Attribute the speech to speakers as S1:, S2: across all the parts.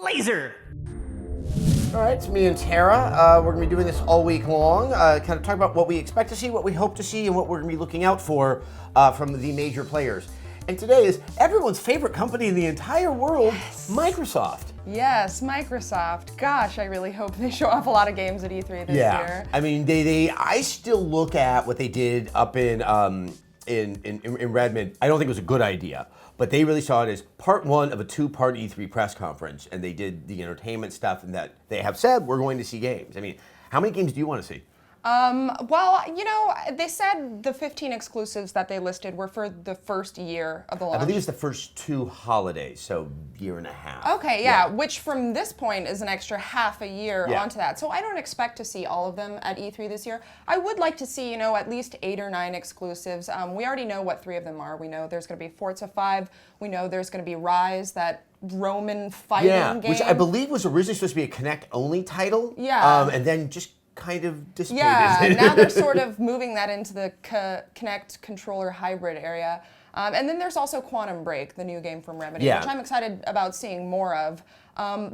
S1: Laser!
S2: All right, it's me and Tara. We're going to be doing this all week long, kind of talk about what we expect to see, what we hope to see, and what we're going to be looking out for from the major players. And today is everyone's favorite company in the entire world, Microsoft.
S3: Yes, Microsoft. Gosh, I really hope they show off a lot of games at E3 this year.
S2: I mean, I still look at what they did up in Redmond. I don't think it was a good idea, but they really saw it as part one of a two-part E3 press conference, and they did the entertainment stuff, and that they have said we're going to see games. I mean, how many games do you want to see?
S3: Well, you know, they said the 15 exclusives that they listed were for the first year of the launch.
S2: I believe it's the first two holidays, so year and a half.
S3: Okay, yeah, which from this point is an extra half a year onto that. So I don't expect to see all of them at E3 this year. I would like to see, you know, at least 8 or 9 exclusives. We already know what 3 of them are. We know there's going to be Forza 5. We know there's going to be Rise, that Roman fighting game.
S2: Which I believe was originally supposed to be a Kinect-only title.
S3: Yeah.
S2: And then just kind of dissipated.
S3: Yeah, now they're sort of moving that into the Kinect controller hybrid area. And then there's also Quantum Break, the new game from Remedy, which I'm excited about seeing more of.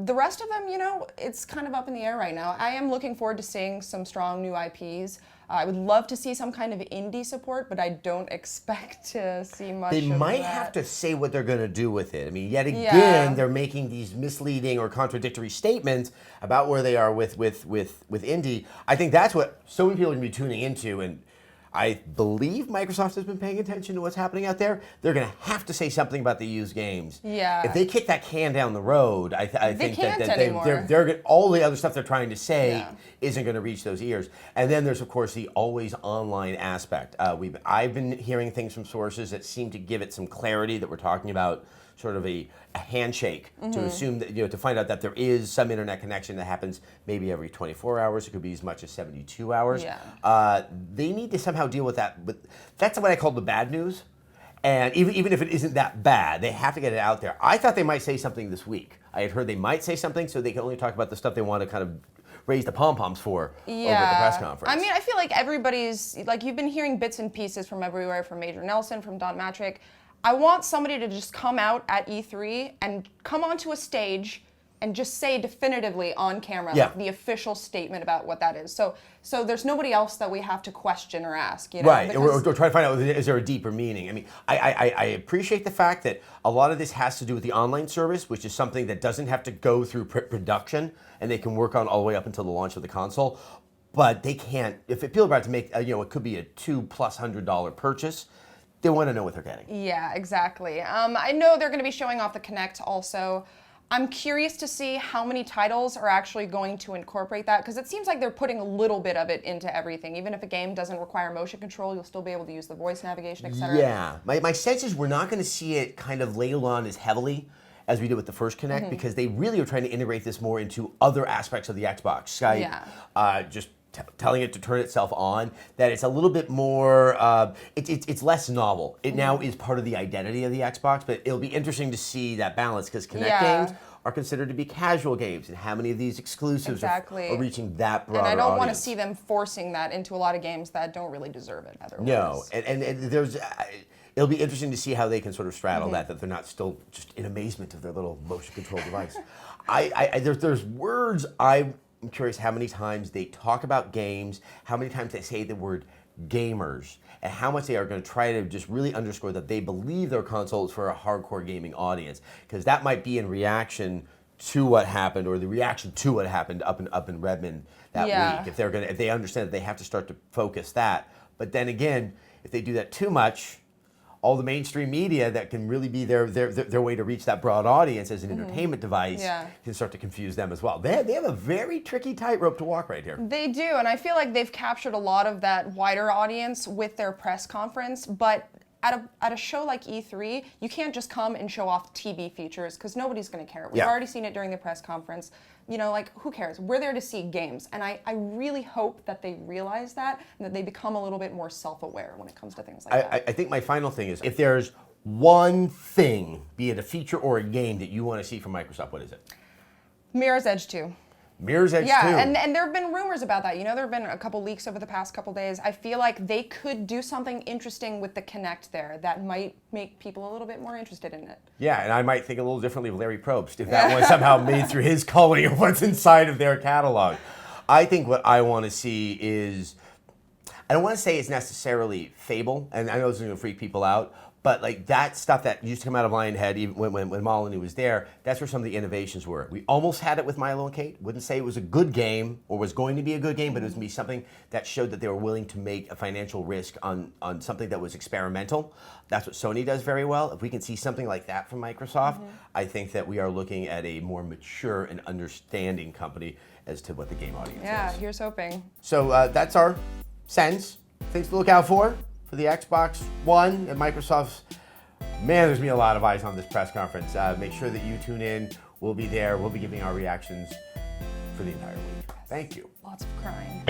S3: The rest of them, you know, it's kind of up in the air right now. I am looking forward to seeing some strong new IPs. I would love to see some kind of indie support, but I don't expect to see much of that.
S2: They might have to say what they're going to do with it. I mean, yet again, they're making these misleading or contradictory statements about where they are with indie. I think that's what so many people are going to be tuning into, and I believe Microsoft has been paying attention to what's happening out there. They're going to have to say something about the used games.
S3: Yeah.
S2: If they kick that can down the road, I think that
S3: anymore.
S2: all the other stuff they're trying to say isn't going to reach those ears. And then there's, of course, the always online aspect. I've been hearing things from sources that seem to give it some clarity that we're talking about sort of a handshake to assume that, you know, to find out that there is some internet connection that happens maybe every 24 hours. It could be as much as 72 hours.
S3: Yeah.
S2: They need to somehow deal with that. But that's what I call the bad news. And even if it isn't that bad, they have to get it out there. I thought they might say something this week. I had heard they might say something so they can only talk about the stuff they want to kind of raise the pom-poms for over at the press conference.
S3: I mean, I feel like everybody's, like, you've been hearing bits and pieces from everywhere, from Major Nelson, from Don Matrick. I want somebody to just come out at E3 and come onto a stage and just say definitively on camera like the official statement about what that is. So there's nobody else that we have to question or ask. You know?
S2: Right, or try to find out, is there a deeper meaning? I mean, I appreciate the fact that a lot of this has to do with the online service, which is something that doesn't have to go through production, and they can work on all the way up until the launch of the console. But they can't, if people are about to make, you know, it could be a $200+ purchase, they want to know what they're getting.
S3: Yeah, exactly. I know they're going to be showing off the Kinect also. I'm curious to see how many titles are actually going to incorporate that, because it seems like they're putting a little bit of it into everything. Even if a game doesn't require motion control, you'll still be able to use the voice navigation, etc.
S2: Yeah, my sense is we're not going to see it kind of ladled on as heavily as we did with the first Kinect, because they really are trying to integrate this more into other aspects of the Xbox. Skype, just telling it to turn itself on, that it's a little bit more, it's less novel. It now is part of the identity of the Xbox, but it'll be interesting to see that balance, because Kinect games are considered to be casual games, and how many of these exclusives are reaching that broader audience.
S3: And I don't want to see them forcing that into a lot of games that don't really deserve it otherwise.
S2: No, and there's, it'll be interesting to see how they can sort of straddle that they're not still just in amazement of their little motion control device. There's words I'm curious how many times they talk about games, how many times they say the word gamers, and how much they are going to try to just really underscore that they believe their console is for a hardcore gaming audience, because that might be in reaction to what happened, or the reaction to what happened up in Redmond that week. If they understand that they have to start to focus that. But then again, if they do that too much, all the mainstream media that can really be their way to reach that broad audience as an entertainment device can start to confuse them as well. They have a very tricky tightrope to walk right here.
S3: They do, and I feel like they've captured a lot of that wider audience with their press conference, but at a show like E3, you can't just come and show off TV features, because nobody's going to care. We've already seen it during the press conference. You know, like, who cares? We're there to see games, and I really hope that they realize that, and that they become a little bit more self-aware when it comes to things like that.
S2: I think my final thing is, if there's one thing, be it a feature or a game, that you want to see from Microsoft, what is it?
S3: Mirror's Edge 2.
S2: Mirror's Edge 2.
S3: Yeah, and there have been rumors about that. You know, there have been a couple leaks over the past couple days. I feel like they could do something interesting with the Kinect there that might make people a little bit more interested in it.
S2: Yeah, and I might think a little differently of Larry Probst if that was somehow made through his culling of what's inside of their catalog. I think what I want to see is, I don't want to say it's necessarily Fable, and I know this is going to freak people out, but like that stuff that used to come out of Lionhead, even when Molyneux was there, that's where some of the innovations were. We almost had it with Milo and Kate. Wouldn't say it was a good game or was going to be a good game, but it was going to be something that showed that they were willing to make a financial risk on something that was experimental. That's what Sony does very well. If we can see something like that from Microsoft, I think that we are looking at a more mature and understanding company as to what the game audience is.
S3: Yeah, here's hoping.
S2: So that's our sense. Things to look out for the Xbox One and Microsoft's. Man, there's going to be a lot of eyes on this press conference. Make sure that you tune in. We'll be there. We'll be giving our reactions for the entire week. Thank you.
S3: Lots of crying.